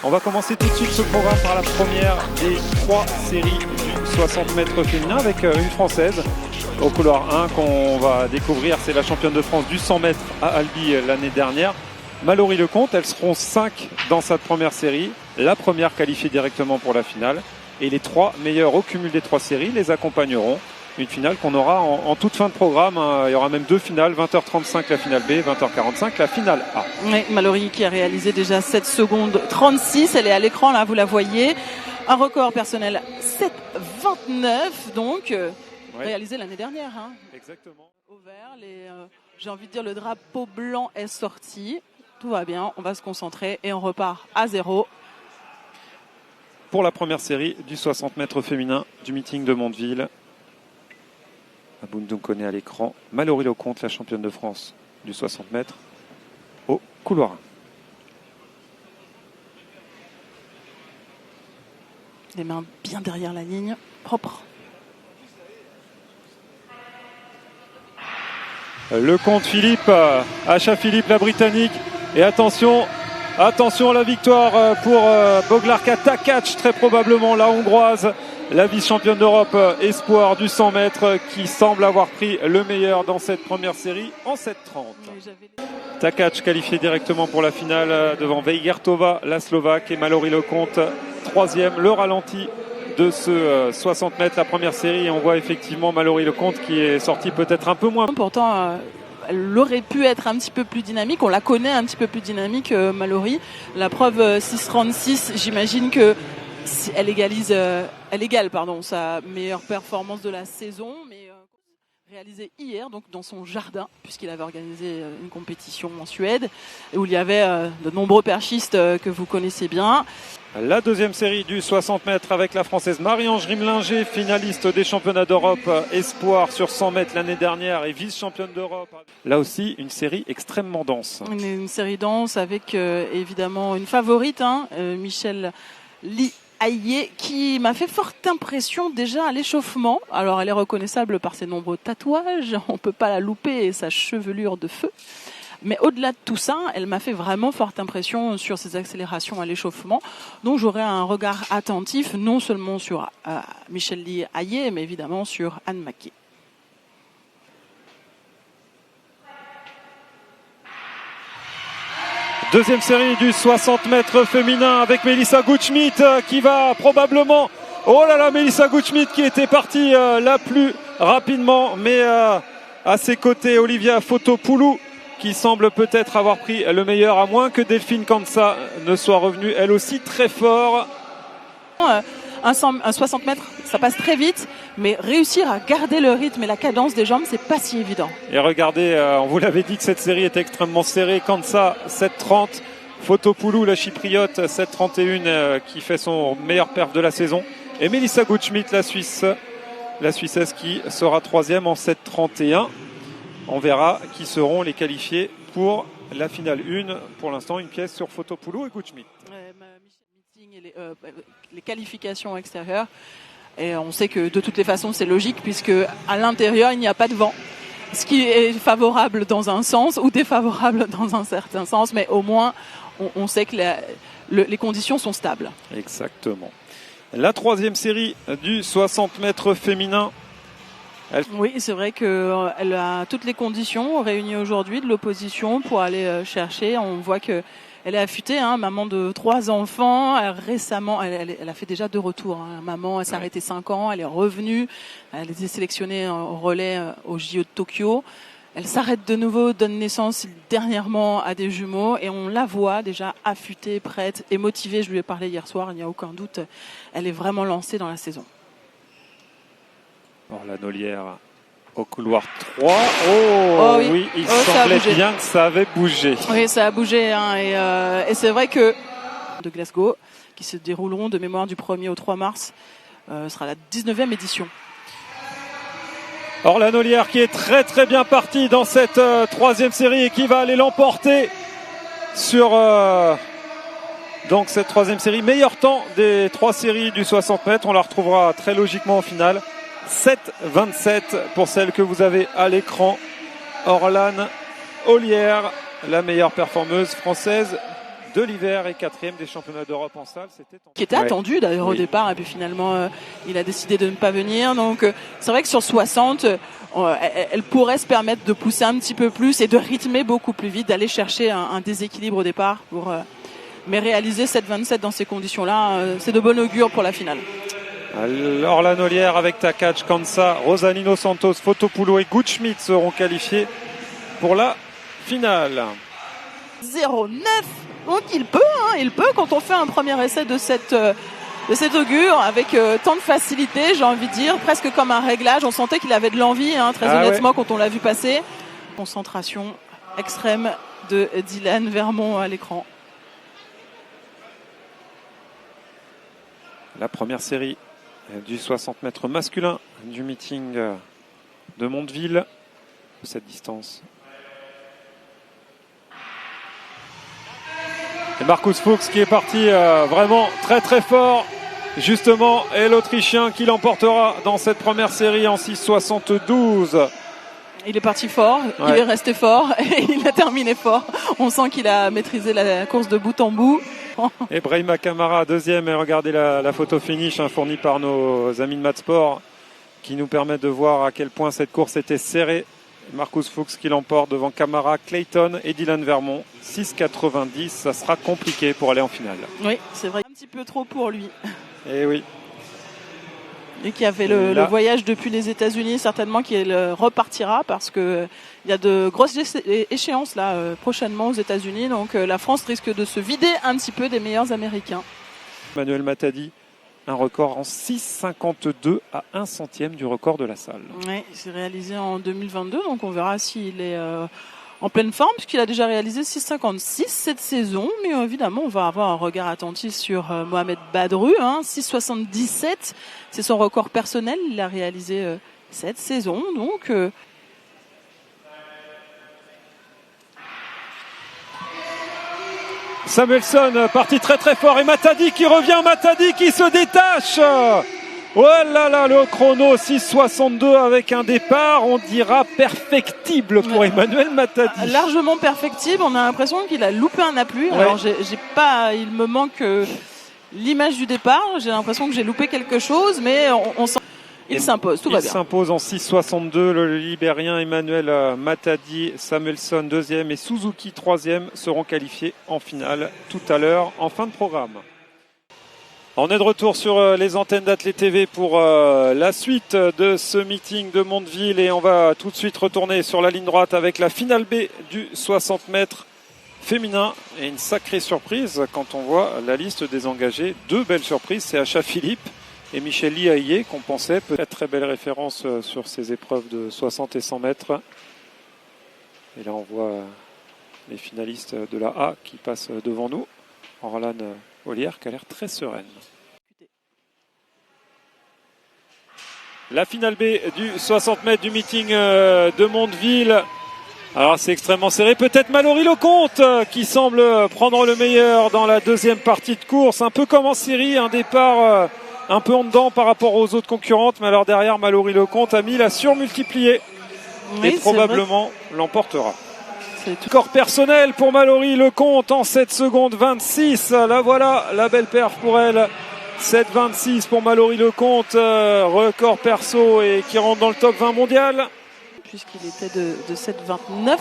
On va commencer tout de suite ce programme par la première des 3 séries du 60 mètres féminin avec une Française au couloir 1 qu'on va découvrir. C'est la championne de France du 100 mètres à Albi l'année dernière, Mallory Lecomte. Elles seront 5 dans cette première série. La première qualifiée directement pour la finale. Et les 3 meilleures au cumul des 3 séries les accompagneront. Une finale qu'on aura en toute fin de programme. Il y aura même 2 finales, 20h35 la finale B, 20h45 la finale A. Oui, Mallory qui a réalisé déjà 7 secondes 36. Elle est à l'écran, là, vous la voyez. Un record personnel 7,29, donc réalisé l'année dernière. Hein. Exactement. Au vert, j'ai envie de dire le drapeau blanc est sorti. Tout va bien, on va se concentrer et on repart à 0. Pour la première série du 60 mètres féminin du meeting de Mondeville. Aboundoum connaît à l'écran. Mallory Lecomte, la championne de France du 60 mètres, au couloir 1. Les mains bien derrière la ligne, propre. Lecomte Philippe, Asha Philippe, la Britannique. Et attention la victoire pour Boglarka Takac, très probablement la Hongroise. La vice-championne d'Europe espoir du 100 mètres qui semble avoir pris le meilleur dans cette première série en 7,30. Takac qualifié directement pour la finale devant Veigertova, la Slovaque, et Mallory Lecomte, 3e. Le ralenti de ce 60 mètres, la première série. Et on voit effectivement Mallory Lecomte qui est sortie peut-être un peu moins. Pourtant, elle aurait pu être un petit peu plus dynamique. On la connaît un petit peu plus dynamique, Mallory. La preuve 6,36, j'imagine que elle égale sa meilleure performance de la saison, mais réalisée hier donc dans son jardin, puisqu'il avait organisé une compétition en Suède où il y avait de nombreux perchistes que vous connaissez bien. La deuxième série du 60 mètres avec la Française Marie-Ange Rimlinger, finaliste des championnats d'Europe espoir sur 100 mètres l'année dernière et vice-championne d'Europe. Là aussi, une série extrêmement dense. Une série dense avec évidemment une favorite, Michel Lee Aillé, qui m'a fait forte impression déjà à l'échauffement. Alors elle est reconnaissable par ses nombreux tatouages, on ne peut pas la louper, et sa chevelure de feu. Mais au-delà de tout ça, elle m'a fait vraiment forte impression sur ses accélérations à l'échauffement. Donc j'aurai un regard attentif, non seulement sur Michel Lee Aillé, mais évidemment sur Anne Maquet. Deuxième série du 60 mètres féminin avec Melissa Gutschmidt qui va probablement... Oh là là, Melissa Gutschmidt qui était partie la plus rapidement, mais à ses côtés, Olivia Fotopoulou qui semble peut-être avoir pris le meilleur, à moins que Delphine Kansa ne soit revenue elle aussi très fort. Un 60 mètres, ça passe très vite, mais réussir à garder le rythme et la cadence des jambes, c'est pas si évident. Et regardez, on vous l'avait dit que cette série était extrêmement serrée. Kansa 7,30, Fotopoulou, la Chypriote 7,31 qui fait son meilleur perf de la saison. Et Melissa Gutschmidt, la Suissesse qui sera 3e en 7,31. On verra qui seront les qualifiés pour la finale 1. Pour l'instant, une pièce sur Fotopoulou et Gutschmidt. Et les qualifications extérieures, et on sait que de toutes les façons c'est logique puisque à l'intérieur il n'y a pas de vent, ce qui est favorable dans un sens ou défavorable dans un certain sens, mais au moins on sait que les conditions sont stables. Exactement. La troisième série du 60 mètres féminin. Oui, c'est vrai qu'elle a toutes les conditions réunies aujourd'hui de l'opposition pour aller chercher. On voit que elle est affûtée, maman de 3 enfants. Récemment, elle a fait déjà 2 retours. Maman, elle s'est arrêtée 5 ans, elle est revenue. Elle était sélectionnée en relais au JO de Tokyo. Elle s'arrête de nouveau, donne naissance dernièrement à des jumeaux. Et on la voit déjà affûtée, prête et motivée. Je lui ai parlé hier soir, il n'y a aucun doute. Elle est vraiment lancée dans la saison. Orlanolière au couloir 3. Oh oui, il semblait bien que ça avait bougé. Oui, ça a bougé. Et c'est vrai que de Glasgow, qui se dérouleront de mémoire du 1er au 3 mars, sera la 19e édition. Orlanolière qui est très très bien parti dans cette troisième série et qui va aller l'emporter sur donc cette troisième série. Meilleur temps des 3 séries du 60 mètres. On la retrouvera très logiquement au final. 7,27 pour celle que vous avez à l'écran. Orlanolière, la meilleure performeuse française de l'hiver et 4e des championnats d'Europe en salle. Qui était attendu d'ailleurs au départ, et puis finalement il a décidé de ne pas venir. Donc c'est vrai que sur 60, elle pourrait se permettre de pousser un petit peu plus et de rythmer beaucoup plus vite, d'aller chercher un déséquilibre au départ. Mais réaliser 7,27 dans ces conditions-là, c'est de bon augure pour la finale. Alors la Ollières avec Takac, Kansa, Rosalino Santos, Fotopoulou et Gutschmidt seront qualifiés pour la finale. 0,9. Donc il peut quand on fait un premier essai de cette augure avec tant de facilité, j'ai envie de dire, presque comme un réglage. On sentait qu'il avait de l'envie, très honnêtement, quand on l'a vu passer. Concentration extrême de Dylan Vermont à l'écran. La première série du 60 mètres masculin du meeting de Mondeville. Cette distance. Et Marcus Fuchs qui est parti vraiment très très fort justement, et l'Autrichien qui l'emportera dans cette première série en 6,72. Il est parti fort, il est resté fort et il a terminé fort. On sent qu'il a maîtrisé la course de bout en bout. Et Brahima Camara deuxième, et regardez la photo finish fournie par nos amis de Matsport qui nous permet de voir à quel point cette course était serrée. Marcus Fuchs qui l'emporte devant Camara, Clayton et Dylan Vermont. 6,90, ça sera compliqué pour aller en finale. Oui, c'est vrai. Un petit peu trop pour lui. Et oui. Et qui a fait le voyage depuis les États-Unis, certainement qu'il repartira parce que il y a de grosses échéances là prochainement aux États-Unis. Donc la France risque de se vider un petit peu des meilleurs Américains. Manuel Matadi, un record en 6,52 à 1 centième du record de la salle. Oui, c'est réalisé en 2022, donc on verra s'il est en pleine forme, puisqu'il a déjà réalisé 6,56 cette saison. Mais évidemment, on va avoir un regard attentif sur Mohamed Badru. 6,77, c'est son record personnel. Il l'a réalisé cette saison. Donc, Samuelson parti très très fort, et Matadi qui revient, Matadi qui se détache. Oh là là, le chrono 6,62 avec un départ, on dira perfectible pour Emmanuel Matadi. Largement perfectible, on a l'impression qu'il a loupé un appui. Alors il me manque l'image du départ, j'ai l'impression que j'ai loupé quelque chose, mais on sent il s'impose, tout va bien. Il s'impose en 6,62, le Libérien Emmanuel Matadi, Samuelson deuxième et Suzuki troisième seront qualifiés en finale tout à l'heure en fin de programme. On est de retour sur les antennes d'Athlé TV pour la suite de ce meeting de Mondeville, et on va tout de suite retourner sur la ligne droite avec la finale B du 60 mètres féminin, et une sacrée surprise quand on voit la liste des engagés. Deux belles surprises, c'est Asha Philippe et Michel Liaillé qu'on pensait peut-être très belle référence sur ces épreuves de 60 et 100 mètres. Et là on voit les finalistes de la A qui passent devant nous. Orlan Ollières qui a l'air très sereine. La finale B du 60 mètres du meeting de Mondeville. Alors c'est extrêmement serré. Peut-être Mallory Lecomte qui semble prendre le meilleur dans la deuxième partie de course. Un peu comme en série, un départ un peu en dedans par rapport aux autres concurrentes. Mais alors derrière, Mallory Lecomte a mis la surmultipliée et probablement l'emportera. Record personnel pour Mallory Lecomte en 7 secondes 26. La voilà, la belle perf pour elle. 7,26 pour Mallory Lecomte, record perso et qui rentre dans le top 20 mondial. Puisqu'il était de 7,29.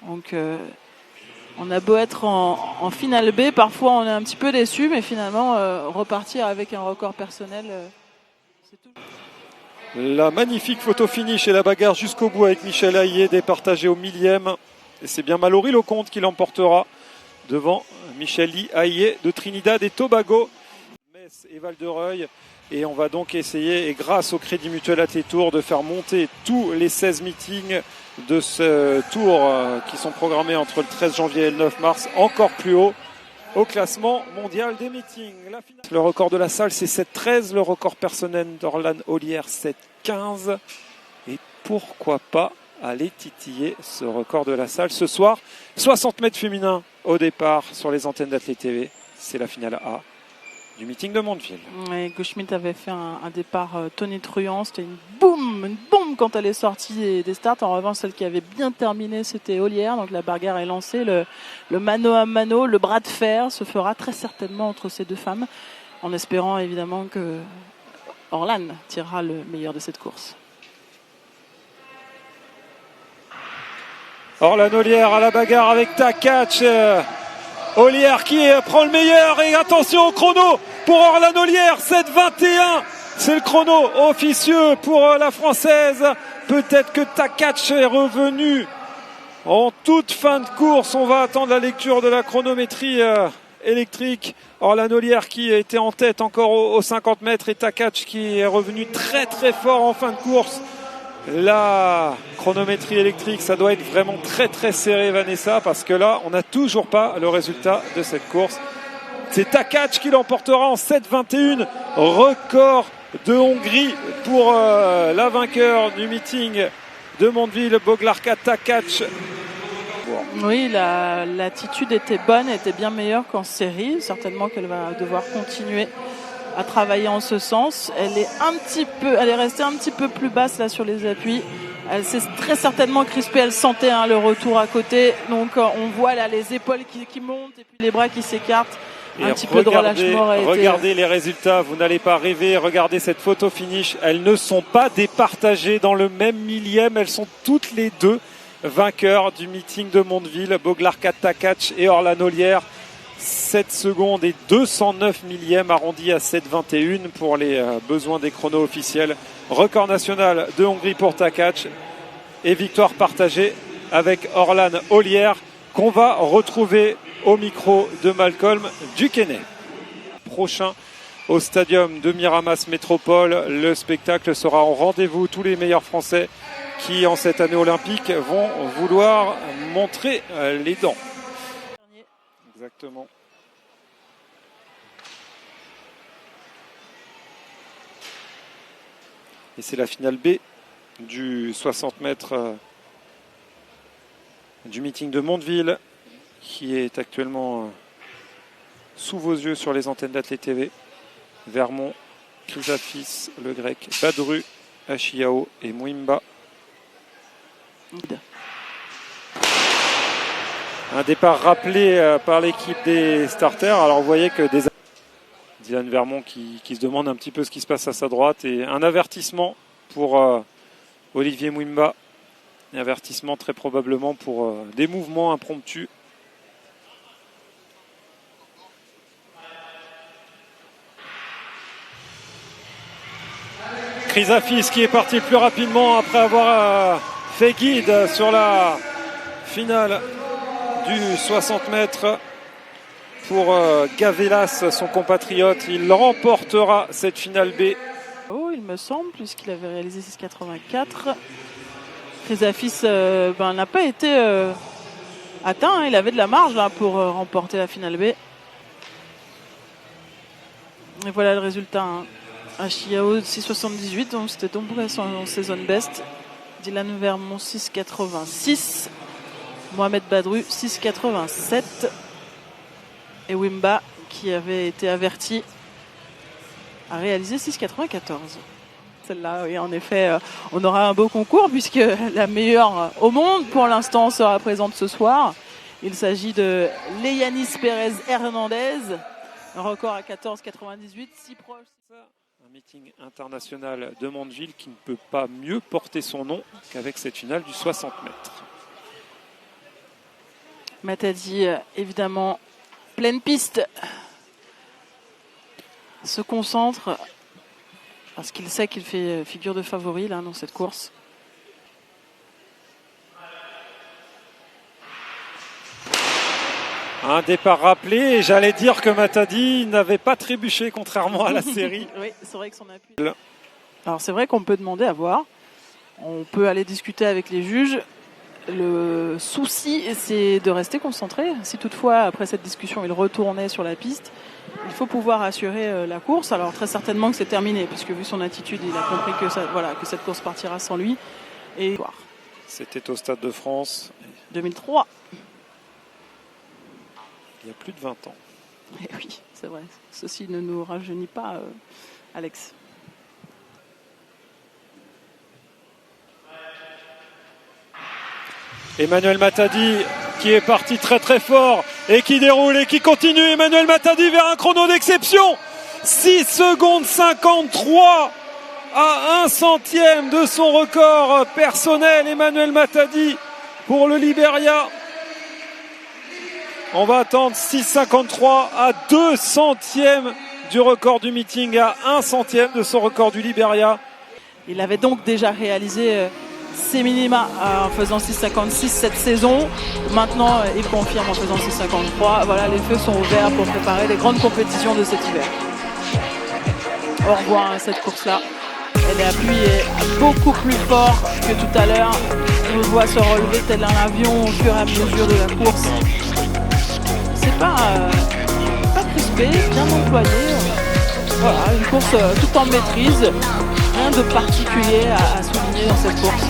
Donc on a beau être en finale B, parfois on est un petit peu déçu, mais finalement repartir avec un record personnel, c'est tout. La magnifique photo finish et la bagarre jusqu'au bout avec Michel Liaillé départagé au millième. Et c'est bien Mallory Lecomte qui l'emportera devant Michel Liaillé de Trinidad et Tobago, Metz et Val-de-Reuil. Et on va donc essayer, et grâce au Crédit Mutuel Athlé-Tour, de faire monter tous les 16 meetings de ce tour qui sont programmés entre le 13 janvier et le 9 mars encore plus haut au classement mondial des meetings. Le record de la salle, c'est 7,13. Le record personnel d'Orlan Ollières, 7,15. Et pourquoi pas aller titiller ce record de la salle ce soir. 60 mètres féminin au départ sur les antennes d'Athlé TV. C'est la finale A du meeting de Mondeville. Et Goldschmidt avait fait un départ tonitruant, c'était une bombe quand elle est sortie des starts. En revanche, celle qui avait bien terminé, c'était Ollière. Donc la bagarre est lancée, le mano à mano, le bras de fer se fera très certainement entre ces deux femmes, en espérant évidemment que Orlan tirera le meilleur de cette course. Orlan Ollière à la bagarre avec Takac. Ollière qui prend le meilleur et attention au chrono pour Orlan Ollière, 7:21. C'est le chrono officieux pour la Française. Peut-être que Takac est revenu en toute fin de course. On va attendre la lecture de la chronométrie électrique. Orlan Ollière qui était en tête encore aux 50 mètres et Takac qui est revenu très très fort en fin de course. La chronométrie électrique, ça doit être vraiment très très serré, Vanessa, parce que là, on n'a toujours pas le résultat de cette course. C'est Takac qui l'emportera en 7:21, record de Hongrie pour la vainqueur du meeting de Mondeville, Boglarka Takac. Oui, l'attitude était bonne, était bien meilleure qu'en série. Certainement qu'elle va devoir continuer à travailler en ce sens. Elle est restée un petit peu plus basse là sur les appuis. Elle s'est très certainement crispée. Elle sentait le retour à côté. Donc on voit là les épaules qui montent et puis les bras qui s'écartent. Un petit peu de relâchement a été... Regardez les résultats, vous n'allez pas rêver. Regardez cette photo finish. Elles ne sont pas départagées dans le même millième. Elles sont toutes les deux vainqueurs du meeting de Mondeville. Boglarka Takac et Orlan Ollière. 7 secondes et 209 millièmes arrondis à 7:21 pour les besoins des chronos officiels. Record national de Hongrie pour Takac et victoire partagée avec Orlan Ollière qu'on va retrouver au micro de Malcolm Duquesne. Prochain au stadium de Miramas Métropole, le spectacle sera au rendez-vous. Tous les meilleurs Français qui en cette année olympique vont vouloir montrer les dents. Exactement. Et c'est la finale B du 60 mètres du meeting de Mondeville qui est actuellement sous vos yeux sur les antennes d'Athlé TV. Vermont, Chrysafis, Le Grec, Badru, Achiao et Mwimba. Un départ rappelé par l'équipe des starters. Alors vous voyez que Dylan Vermont qui se demande un petit peu ce qui se passe à sa droite. Et un avertissement pour Olivier Mwimba. Un avertissement très probablement pour des mouvements impromptus. Chrysafis qui est parti le plus rapidement après avoir fait guide sur la finale du 60 mètres pour Gavelas, son compatriote. Il remportera cette finale B. Oh, il me semble, puisqu'il avait réalisé 6,84. Chrysafis n'a pas été atteint. Il avait de la marge là, pour remporter la finale B. Et voilà le résultat. Achiao 6,78, donc c'était tombé son saison best. Dylan Vermont 6,86. Mohamed Badru 6,87 et Wimba qui avait été averti a réalisé 6,94. Celle-là, oui, en effet, on aura un beau concours puisque la meilleure au monde pour l'instant sera présente ce soir. Il s'agit de Leyanis Pérez Hernandez, un record à 14,98, si proche. Un meeting international de Mondeville qui ne peut pas mieux porter son nom qu'avec cette finale du 60 mètres. Matadi, évidemment, pleine piste, se concentre parce qu'il sait qu'il fait figure de favori là, dans cette course. Un départ rappelé et j'allais dire que Matadi n'avait pas trébuché contrairement à la série. Oui, c'est vrai que son appui. Alors c'est vrai qu'on peut demander à voir. On peut aller discuter avec les juges. Le souci, c'est de rester concentré. Si toutefois, après cette discussion, il retournait sur la piste, il faut pouvoir assurer la course. Alors très certainement que c'est terminé, puisque vu son attitude, il a compris que cette course partira sans lui. Et c'était au Stade de France. 2003. Il y a plus de 20 ans. Et oui, c'est vrai. Ceci ne nous rajeunit pas, Alex. Emmanuel Matadi qui est parti très très fort et qui déroule et qui continue. Emmanuel Matadi vers un chrono d'exception. 6 secondes 53 à 1 centième de son record personnel. Emmanuel Matadi pour le Liberia. On va attendre 6,53 à 2 centièmes du record du meeting, à 1 centième de son record du Liberia. Il avait donc déjà réalisé ses minima en faisant 6,56 cette saison. Maintenant, il confirme en faisant 6,53. Voilà, les feux sont ouverts pour préparer les grandes compétitions de cet hiver. Au revoir à cette course-là. Elle est appuyée beaucoup plus fort que tout à l'heure. On le voit se relever tel un avion au fur et à mesure de la course. C'est pas crispé, bien employé. Voilà, une course tout en maîtrise. Rien de particulier à souligner dans cette course.